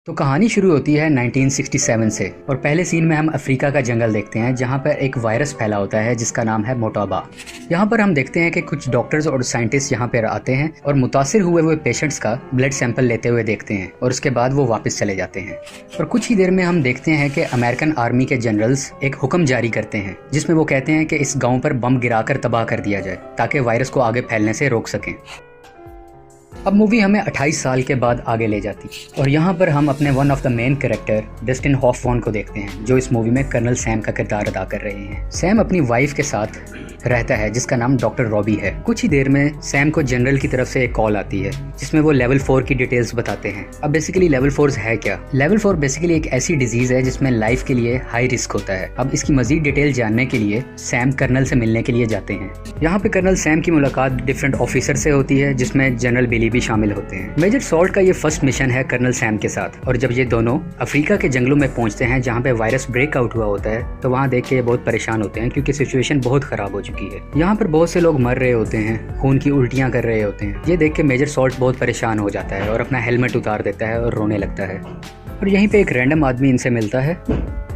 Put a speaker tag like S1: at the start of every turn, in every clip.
S1: तो कहानी शुरू होती है 1967 से और पहले सीन में हम अफ्रीका का जंगल देखते हैं जहां पर एक वायरस फैला होता है जिसका नाम है मोटाबा। यहां पर हम देखते हैं कि कुछ डॉक्टर्स और साइंटिस्ट यहां पर आते हैं और मुतासिर हुए पेशेंट्स का ब्लड सैंपल लेते हुए देखते हैं और उसके बाद वो वापस चले जाते हैं। और कुछ ही देर में हम देखते हैं कि अमेरिकन आर्मी के जनरल्स एक हुक्म जारी करते हैं जिसमें वो कहते हैं कि इस गाँव पर बम गिराकर तबाह कर दिया जाए ताकि वायरस को आगे फैलने से रोक सकें। अब मूवी हमें 28 साल के बाद आगे ले जाती और यहाँ पर हम अपने one of the main character Dustin Hoffman को देखते हैं जो इस मूवी में कर्नल सैम का किरदार अदा कर रहे हैं। सैम अपनी वाइफ के साथ रहता है जिसका नाम डॉक्टर रॉबी है। कुछ ही देर में सैम को जनरल की तरफ से एक कॉल आती है जिसमें वो लेवल 4 की डिटेल्स बताते हैं। अब बेसिकली लेवल 4 है क्या? लेवल 4 बेसिकली एक ऐसी डिजीज है जिसमें लाइफ के लिए हाई रिस्क होता है। अब इसकी मजीद डिटेल जानने के लिए सैम कर्नल से मिलने के लिए जाते हैं। यहाँ पे कर्नल सैम की मुलाकात डिफरेंट ऑफिसर से होती है जिसमें जनरल बिली भी शामिल होते हैं। मेजर सॉल्ट का ये फर्स्ट मिशन है कर्नल सैम के साथ और जब ये दोनों अफ्रीका के जंगलों में पहुंचते हैं जहाँ पे वायरस ब्रेकआउट हुआ होता है तो वहाँ देख के ये बहुत परेशान होते हैं क्योंकि सिचुएशन बहुत खराब हो चुकी है। यहाँ पर बहुत से लोग मर रहे होते हैं, खून की उल्टियाँ कर रहे होते हैं। ये देख के मेजर सॉल्ट बहुत परेशान हो जाता है और अपना हेलमेट उतार देता है और रोने लगता है। और यहीं पे एक रैंडम आदमी इनसे मिलता है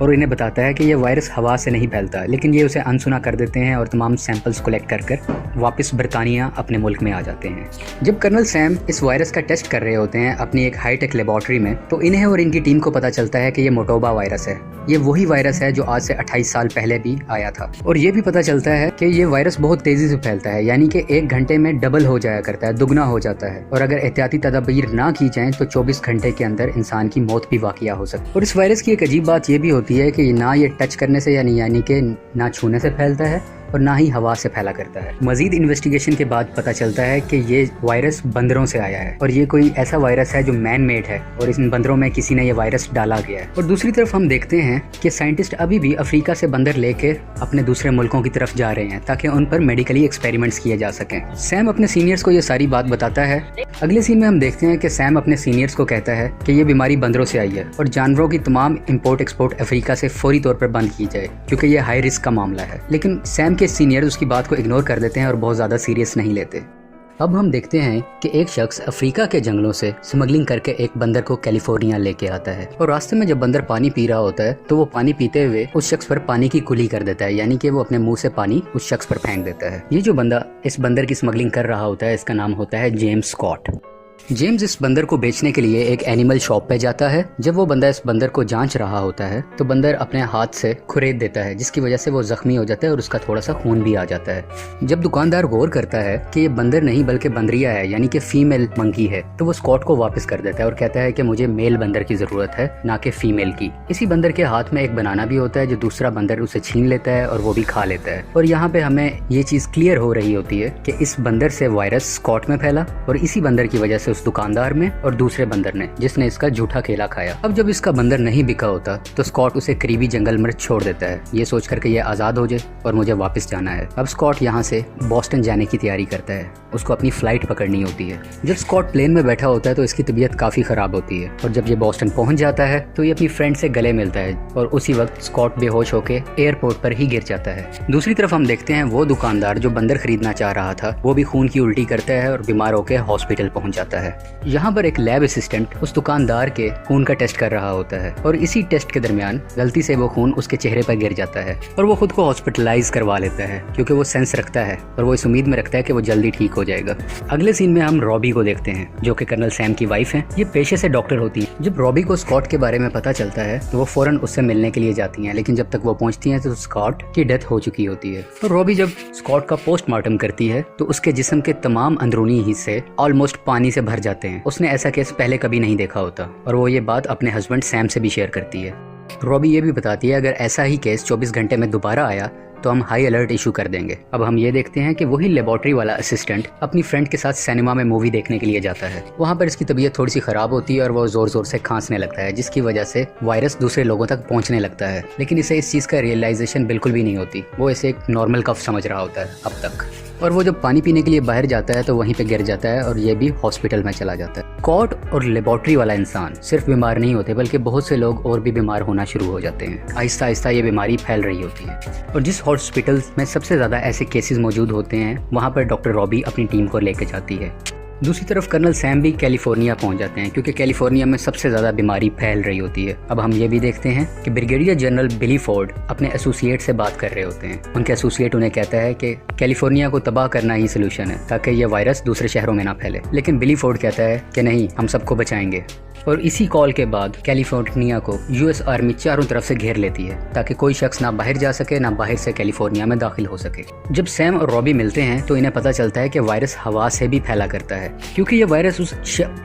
S1: और इन्हें बताता है कि ये वायरस हवा से नहीं फैलता, लेकिन ये उसे अनसुना कर देते हैं और तमाम सैंपल्स कलेक्ट कर वापस बरतानिया अपने मुल्क में आ जाते हैं। जब कर्नल सैम इस वायरस का टेस्ट कर रहे होते हैं अपनी एक हाईटेक लेबॉर्ट्री में तो इन्हें और इनकी टीम को पता चलता है कि ये मोटोबा वायरस है। ये वही वायरस है जो आज से 28 साल पहले भी आया था। और ये भी पता चलता है कि ये वायरस बहुत तेजी से फैलता है, यानी कि 1 घंटे में डबल हो जाया करता है, दुगना हो जाता है। और अगर एहतियाती तदाबीर ना की जाए तो 24 घंटे के अंदर इंसान की मौत भी वाक़िया हो सकती है। और इस वायरस की एक अजीब बात ये भी होती है कि ना ये टच करने से यानी कि ना छूने से फैलता है और ना ही हवा से फैला करता है। मजीद इन्वेस्टिगेशन के बाद पता चलता है कि ये वायरस बंदरों से आया है और ये कोई ऐसा वायरस है जो मैन मेड है और इन बंदरों में किसी ने ये वायरस डाला गया है। और दूसरी तरफ हम देखते हैं कि साइंटिस्ट अभी भी अफ्रीका से बंदर लेकर अपने दूसरे मुल्कों की तरफ जा रहे हैं ताकि उन पर मेडिकली एक्सपेरिमेंट्स किए जा सकें। सैम अपने सीनियर्स को ये सारी बात बताता है। अगले सीन में हम देखते हैं कि सैम अपने सीनियर्स को कहता है कि ये बीमारी बंदरों से आई है और जानवरों की तमाम इम्पोर्ट एक्सपोर्ट अफ्रीका से फौरी तौर पर बंद की जाए क्योंकि ये हाई रिस्क का मामला है। लेकिन सैम के सीनियर उसकी बात को इग्नोर कर देते हैं और बहुत ज़्यादा सीरियस नहीं लेते। अब हम देखते हैं कि एक शख्स अफ्रीका के जंगलों से स्मगलिंग करके एक बंदर को कैलिफोर्निया लेके आता है और रास्ते में जब बंदर पानी पी रहा होता है तो वो पानी पीते हुए उस शख्स पर पानी की कुली कर देता है, यानी कि वो अपने मुंह से पानी उस शख्स पर फेंक देता है। ये जो बंदा इस बंदर की स्मगलिंग कर रहा होता है इसका नाम होता है जेम्स स्कॉट। जेम्स इस बंदर को बेचने के लिए एक एनिमल शॉप पे जाता है। जब वो बंदा इस बंदर को जांच रहा होता है तो बंदर अपने हाथ से खुरेद देता है जिसकी वजह से वो जख्मी हो जाता है और उसका थोड़ा सा खून भी आ जाता है। जब दुकानदार गौर करता है कि ये बंदर नहीं बल्कि बंदरिया है, यानी कि फीमेल मंकी है, तो वो स्कॉट को वापस कर देता है और कहता है कि मुझे मेल बंदर की जरूरत है ना कि फीमेल की। इसी बंदर के हाथ में एक बनाना भी होता है जो दूसरा बंदर उसे छीन लेता है और वो भी खा लेता है। और यहाँ पे हमें ये चीज क्लियर हो रही होती है कि इस बंदर से वायरस स्कॉट में फैला और इसी बंदर की वजह से उस दुकानदार में और दूसरे बंदर ने जिसने इसका झूठा केला खाया। अब जब इसका बंदर नहीं बिका होता तो स्कॉट उसे करीबी जंगल में छोड़ देता है ये सोच कर के ये आजाद हो जाए और मुझे वापस जाना है। अब स्कॉट यहाँ से बॉस्टन जाने की तैयारी करता है, उसको अपनी फ्लाइट पकड़नी होती है। जब स्कॉट प्लेन में बैठा होता है तो इसकी तबीयत काफी खराब होती है और जब ये बॉस्टन पहुंच जाता है तो ये अपनी फ्रेंड से गले मिलता है और उसी वक्त स्कॉट बेहोश होकर एयरपोर्ट पर ही गिर जाता है। दूसरी तरफ हम देखते हैं वो दुकानदार जो बंदर खरीदना चाह रहा था वो भी खून की उल्टी करता है और बीमार होकर हॉस्पिटल पहुंच जाता है। यहाँ पर एक लैब असिस्टेंट उस दुकानदार के खून का टेस्ट कर रहा होता है और इसी टेस्ट के दरमियान गलती से वो खून उसके चेहरे पर गिर जाता है और वो खुद को हॉस्पिटलाइज करवा लेता है क्योंकि वो सेंस रखता है और वो इस उम्मीद में रखता है कि वो जल्दी ठीक हो जाएगा। अगले सीन में हम रॉबी को देखते हैं जो कि कर्नल सैम की वाइफ है। ये पेशे से डॉक्टर होती है। जब रॉबी को स्कॉट के बारे में पता चलता है तो वो फौरन उससे मिलने के लिए जाती है, लेकिन जब तक वो पहुंचती है तो स्कॉट की डेथ हो चुकी होती है। तो रॉबी जब स्कॉट का पोस्टमार्टम करती है तो उसके जिस्म के तमाम अंदरूनी हिस्से ऑलमोस्ट पानी से भर जाते हैं। उसने ऐसा केस पहले कभी नहीं देखा होता और वो ये बात अपने हस्बैंड सैम से भी शेयर करती है। रॉबी ये भी बताती है अगर ऐसा ही केस 24 घंटे में दोबारा आया तो हम हाई अलर्ट इशू कर देंगे। अब हम ये देखते हैं कि वही लेबॉर्ट्री वाला असिस्टेंट अपनी फ्रेंड के साथ सिनेमा में मूवी देखने के लिए जाता है। वहाँ पर इसकी तबीयत थोड़ी सी खराब होती है और वो जोर जोर से खांसने लगता है जिसकी वजह से वायरस दूसरे लोगों तक पहुँचने लगता है, लेकिन इसे इस चीज़ का रियलाइजेशन बिल्कुल भी नहीं होती। वो इसे एक नॉर्मल कफ समझ रहा होता है अब तक। और वो जब पानी पीने के लिए बाहर जाता है तो वहीं पे गिर जाता है और ये भी हॉस्पिटल में चला जाता है। स्कॉट और लेबॉर्ट्री वाला इंसान सिर्फ बीमार नहीं होते बल्कि बहुत से लोग और भी बीमार होना शुरू हो जाते हैं। आहिस्ता आहिस्ता ये बीमारी फैल रही होती है और जिस हॉस्पिटल में सबसे ज़्यादा ऐसे केसेस मौजूद होते हैं वहाँ पर डॉक्टर रॉबी अपनी टीम को लेकर जाती है। दूसरी तरफ कर्नल सैम भी कैलिफोर्निया पहुंच जाते हैं क्योंकि कैलिफोर्निया में सबसे ज़्यादा बीमारी फैल रही होती है। अब हम ये भी देखते हैं कि ब्रिगेडियर जनरल बिली फोर्ड अपने एसोसिएट से बात कर रहे होते हैं। उनके एसोसिएट उन्हें कहता है कि कैलिफोर्निया को तबाह करना ही सोल्यूशन है ताकि ये वायरस दूसरे शहरों में ना फैले, लेकिन बिली फोर्ड कहता है कि नहीं, हम सबको बचाएंगे। और इसी कॉल के बाद कैलिफोर्निया को यूएस आर्मी चारों तरफ से घेर लेती है ताकि कोई शख्स ना बाहर जा सके ना बाहर से कैलिफोर्निया में दाखिल हो सके। जब सैम और रॉबी मिलते हैं तो इन्हें पता चलता है कि वायरस हवा से भी फैला करता है, क्योंकि ये वायरस उस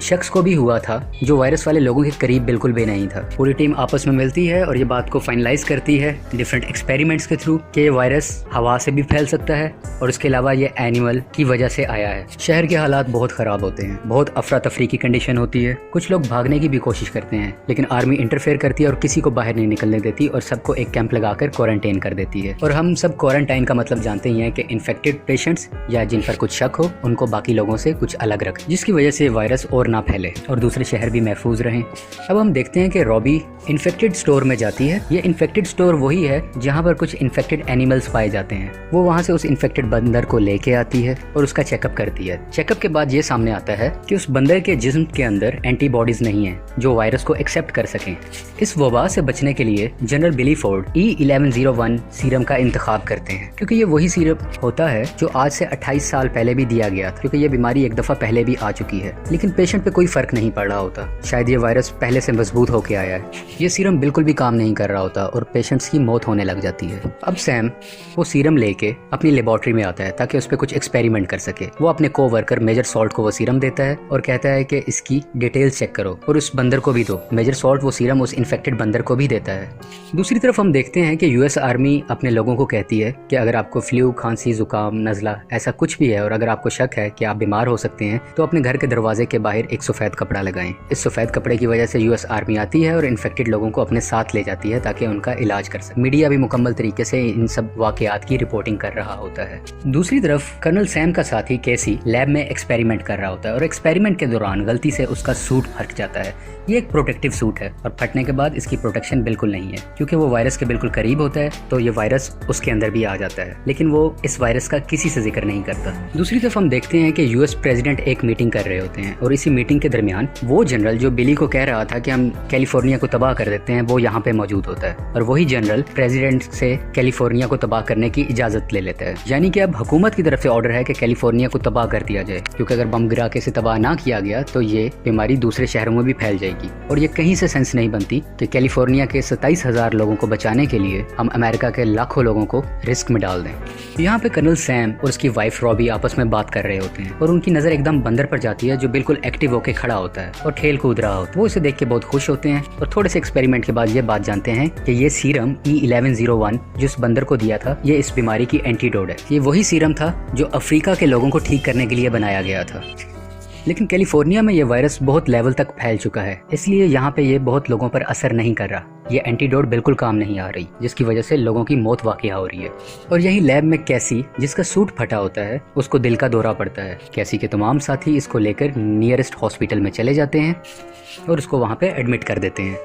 S1: शख्स को भी हुआ था जो वायरस वाले लोगों के करीब बिल्कुल भी नहीं था। पूरी टीम आपस में मिलती है और ये बात को फाइनलाइज करती है डिफरेंट एक्सपेरिमेंट्स के थ्रू कि ये वायरस हवा से भी फैल सकता है और इसके अलावा ये एनिमल की वजह से आया है। शहर के हालात बहुत खराब होते हैं, बहुत अफरा तफरी की कंडीशन होती है। कुछ लोग भागने की भी कोशिश करते हैं लेकिन आर्मी इंटरफेयर करती है और किसी को बाहर नहीं निकलने देती और सबको एक कैंप लगाकर क्वारंटाइन कर देती है। और हम सब क्वारंटाइन का मतलब जानते ही हैं कि इन्फेक्टेड पेशेंट्स या जिन पर कुछ शक हो उनको बाकी लोगों से कुछ अलग रख, जिसकी वजह से वायरस और ना फैले और दूसरे शहर भी महफूज रहें। अब हम देखते हैं कि रॉबी इन्फेक्टेड स्टोर में जाती है। ये इन्फेक्टेड स्टोर वही है जहाँ पर कुछ इन्फेक्टेड एनिमल्स पाए जाते हैं। वो वहाँ से उस इन्फेक्टेड बंदर को लेके आती है और उसका चेकअप करती है। चेकअप के बाद ये सामने आता है कि उस बंदर के जिस्म के अंदर एंटीबॉडीज नहीं है जो वायरस को एक्सेप्ट कर सकें। इस वबा से बचने के लिए जनरल बिली फोर्ड E1101 सीरम का इंतखाब करते हैं, क्योंकि ये वही सीरम होता है जो आज से 28 साल पहले भी दिया गया था, क्योंकि ये बीमारी एक दफा पहले भी आ चुकी है लेकिन पेशेंट पे कोई फर्क नहीं पड़ रहा होता। शायद ये वायरस पहले से मजबूत होके आया है। ये सीरम बिल्कुल भी काम नहीं कर रहा होता और पेशेंट्स की मौत होने लग जाती है। अब सैम वो सीरम लेके अपनी लेबोरेटरी में आता है ताकि उस पर कुछ एक्सपेरिमेंट कर सके। वो अपने कोवर्कर मेजर सॉल्ट को वो सीरम देता है और कहता है कि इसकी डिटेल्स चेक करो और उस बंदर को भी दो। मेजर सॉल्ट वो सीरम उस इन्फेक्टेड बंदर को भी देता है। दूसरी तरफ हम देखते हैं कि यूएस आर्मी अपने लोगों को कहती है कि अगर आपको फ्लू, खांसी, जुकाम, नज़ला ऐसा कुछ भी है और अगर आपको शक है कि आप बीमार हो सकते हैं तो अपने घर के दरवाजे के बाहर एक सफ़ेद कपड़ा लगाएं। इस सफ़ेद कपड़े की वजह से यूएस आर्मी आती है और इन्फेक्टेड लोगों को अपने साथ ले जाती है ताकि उनका इलाज कर सके। मीडिया भी मुकम्मल तरीके से इन सब वाकयात की रिपोर्टिंग कर रहा होता है। दूसरी तरफ कर्नल सैम का साथी केसी लैब में एक्सपेरिमेंट कर रहा होता है और एक्सपेरिमेंट के दौरान गलती से उसका सूट फट जाता है। ये एक प्रोटेक्टिव सूट है और फटने के बाद इसकी प्रोटेक्शन बिल्कुल नहीं है, क्योंकि वो वायरस के बिल्कुल करीब होता है तो ये वायरस उसके अंदर भी आ जाता है, लेकिन वो इस वायरस का किसी से जिक्र नहीं करता। दूसरी तरफ हम देखते हैं कि यूएस प्रेसिडेंट एक मीटिंग कर रहे होते हैं और इसी मीटिंग के दरमियान वो जनरल जो बिली को कह रहा था कि हम कैलिफोर्निया को तबाह कर देते हैं वो यहाँ पे मौजूद होता है और वही जनरल प्रेसिडेंट से कैलिफोर्निया को तबाह करने की इजाजत ले लेता है। यानी कि अब हुकूमत की तरफ से ऑर्डर है कि कैलिफोर्निया को तबाह कर दिया जाए, क्योंकि अगर बम गिरा के इसे तबाह ना किया गया तो ये बीमारी दूसरे शहरों में भी फैल जाएगी। और ये कहीं से सेंस नहीं बनती कि कैलिफोर्निया के 27,000 लोगों को बचाने के लिए हम अमेरिका के लाखों लोगों को रिस्क में डाल दें। यहाँ पे कर्नल सैम और उसकी वाइफ रॉबी आपस में बात कर रहे होते हैं और उनकी नजर एकदम बंदर पर जाती है जो बिल्कुल एक्टिव होकर खड़ा होता है और खेल कूद रहा होता है। वो इसे देख के बहुत खुश होते हैं और थोड़े से एक्सपेरिमेंट के बाद ये बात जानते हैं कि ये सीरम E1101 जिस बंदर को दिया था ये इस बीमारी की एंटीडोट है। ये वही सीरम था जो अफ्रीका के लोगों को ठीक करने के लिए बनाया गया था, लेकिन कैलिफोर्निया में ये वायरस बहुत लेवल तक फैल चुका है, इसलिए यहाँ पे ये बहुत लोगों पर असर नहीं कर रहा। ये एंटीडोट बिल्कुल काम नहीं आ रही, जिसकी वजह से लोगों की मौत वाक़या हो रही है। और यही लैब में कैसी, जिसका सूट फटा होता है, उसको दिल का दौरा पड़ता है। कैसी के तमाम साथी इसको लेकर नियरेस्ट हॉस्पिटल में चले जाते हैं और उसको वहाँ पे एडमिट कर देते हैं।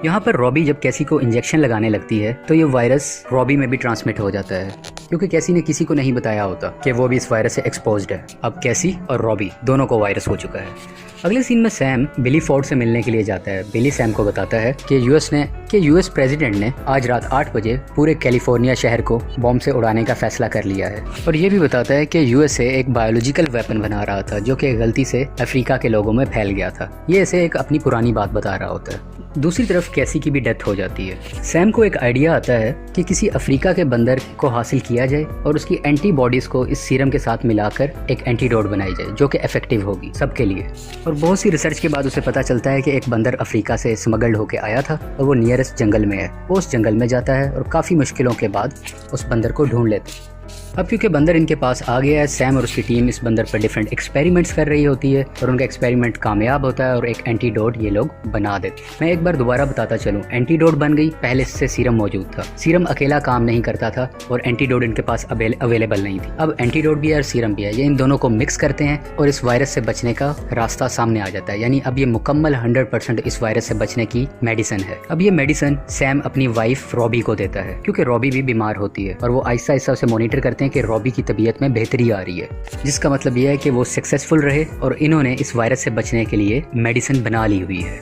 S1: यहाँ पर रॉबी जब कैसी को इंजेक्शन लगाने लगती है तो ये वायरस रॉबी में भी ट्रांसमिट हो जाता है, क्योंकि कैसी ने किसी को नहीं बताया होता कि वो भी इस वायरस से एक्सपोज्ड है। अब कैसी और रॉबी दोनों को वायरस हो चुका है। अगले सीन में सैम बिली फोर्ड से मिलने के लिए जाता है। बिली सैम को बताता है कि यूएस प्रेसिडेंट ने आज रात 8 बजे पूरे कैलिफोर्निया शहर को बॉम्ब से उड़ाने का फैसला कर लिया है, और ये भी बताता है कि यूएसए एक बायोलॉजिकल वेपन बना रहा था जो कि गलती से अफ्रीका के लोगों में फैल गया था। ये ऐसे एक अपनी पुरानी बात बता रहा होता है। दूसरी तरफ कैसी की भी डेथ हो जाती है। सैम को एक आइडिया आता है कि किसी अफ्रीका के बंदर को हासिल किया जाए और उसकी एंटीबॉडीज को इस सीरम के साथ मिलाकर एक एंटीडोट बनाई जाए जो कि इफेक्टिव होगी सबके लिए। और बहुत सी रिसर्च के बाद उसे पता चलता है कि एक बंदर अफ्रीका से स्मगल्ड होके आया था और वो नियरेस्ट जंगल में है। वो उस जंगल में जाता है और काफ़ी मुश्किलों के बाद उस बंदर को ढूंढ लेते हैं। अब क्योंकि बंदर इनके पास आ गया है, सैम और उसकी टीम इस बंदर पर डिफरेंट एक्सपेरिमेंट्स कर रही होती है और उनका एक्सपेरिमेंट कामयाब होता है और एक एंटीडोट ये लोग बना देते हैं। मैं एक बार दोबारा बताता चलूं, एंटीडोट बन गई, पहले से सीरम मौजूद था। सीरम अकेला काम नहीं करता था और एंटीडोट इनके पास अवेलेबल नहीं थी। अब एंटीडोट भी है और सीरम भी है, ये इन दोनों को मिक्स करते हैं और इस वायरस से बचने का रास्ता सामने आ जाता है। यानी अब ये मुकम्मल 100% इस वायरस से बचने की मेडिसिन है। अब ये मेडिसिन सैम अपनी वाइफ रॉबी को देता है, क्योंकि रॉबी भी बीमार होती है और वो आहिस्ता आहिस्ता उसे मॉनिटर करती करते हैं कि रॉबी की तबीयत में बेहतरी आ रही है, जिसका मतलब यह है कि वो सक्सेसफुल रहे और इन्होंने इस वायरस से बचने के लिए मेडिसिन बना ली हुई है।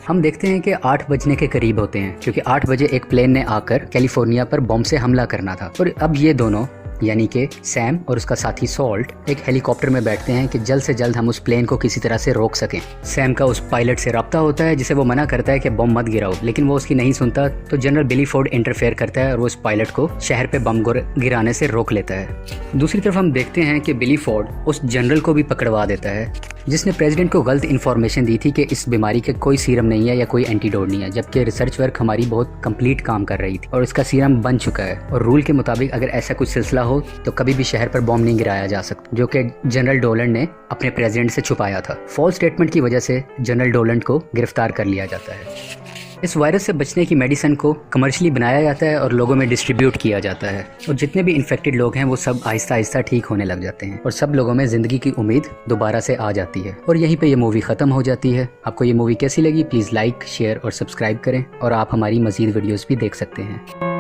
S1: हम देखते हैं कि 8 बजने के करीब होते हैं, क्योंकि 8 बजे एक प्लेन ने आकर कैलिफोर्निया पर बॉम्ब से हमला करना था। और अब ये दोनों यानी कि सैम और उसका साथी सॉल्ट एक हेलीकॉप्टर में बैठते हैं कि जल्द से जल्द हम उस प्लेन को किसी तरह से रोक सकें। सैम का उस पायलट से रब्ता होता है जिसे वो मना करता है कि बम मत गिराओ, लेकिन वो उसकी नहीं सुनता। तो जनरल बिली फोर्ड इंटरफेयर करता है और वो उस पायलट को शहर पे बम गिराने से रोक लेता है। दूसरी तरफ हम देखते हैं कि बिली फोर्ड उस जनरल को भी पकड़वा देता है जिसने प्रेसिडेंट को गलत इन्फॉर्मेशन दी थी कि इस बीमारी के कोई सीरम नहीं है या कोई एंटीडोट नहीं है, जबकि रिसर्च वर्क हमारी बहुत कंप्लीट काम कर रही थी और इसका सीरम बन चुका है। और रूल के मुताबिक अगर ऐसा कुछ सिलसिला हो तो कभी भी शहर पर बॉम्ब नहीं गिराया जा सकता, जो कि जनरल डोलंड ने अपने प्रेसिडेंट से छुपाया था। फॉल्स स्टेटमेंट की वजह से जनरल डोलंड को गिरफ्तार कर लिया जाता है। इस वायरस से बचने की मेडिसिन को कमर्शियली बनाया जाता है और लोगों में डिस्ट्रीब्यूट किया जाता है, और जितने भी इन्फेक्टेड लोग हैं वो सब आहिस्ता आहिस्ता ठीक होने लग जाते हैं और सब लोगों में ज़िंदगी की उम्मीद दोबारा से आ जाती है। और यहीं पे ये मूवी ख़त्म हो जाती है। आपको ये मूवी कैसी लगी? प्लीज़ लाइक, शेयर और सब्सक्राइब करें, और आप हमारी मज़ीद वीडियोज़ भी देख सकते हैं।